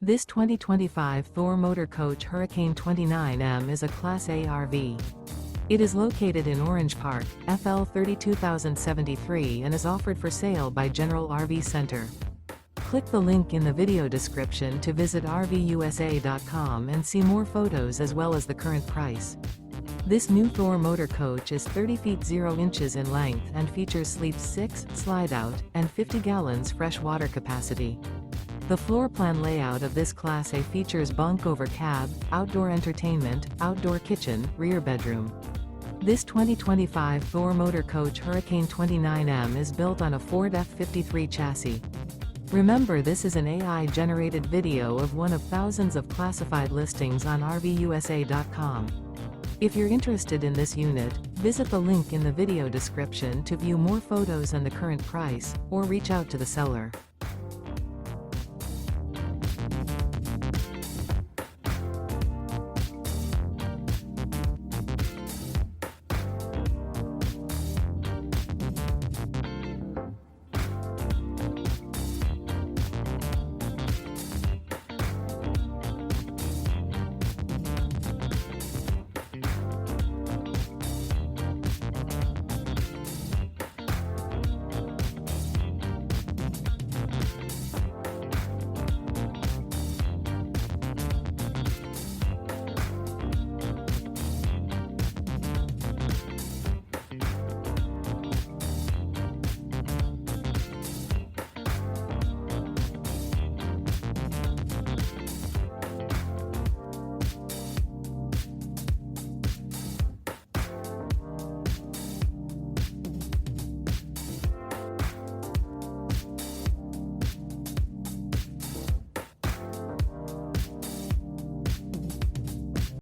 This 2025 Thor Motor Coach Hurricane 29M is a Class A RV. It is located in Orange Park, FL 32073 and is offered for sale by General RV Center. Click the link in the video description to visit RVUSA.com and see more photos as well as the current price. This new Thor Motor Coach is 30 feet 0 inches in length and features sleeps 6, slide-out, and 50 gallons fresh water capacity. The floor plan layout of this Class A features bunk over cab, outdoor entertainment, outdoor kitchen, rear bedroom. This 2025 Thor Motor Coach Hurricane 29M is built on a Ford F53 chassis. Remember, this is an AI-generated video of one of thousands of classified listings on RVUSA.com. If you're interested in this unit, visit the link in the video description to view more photos and the current price, or reach out to the seller.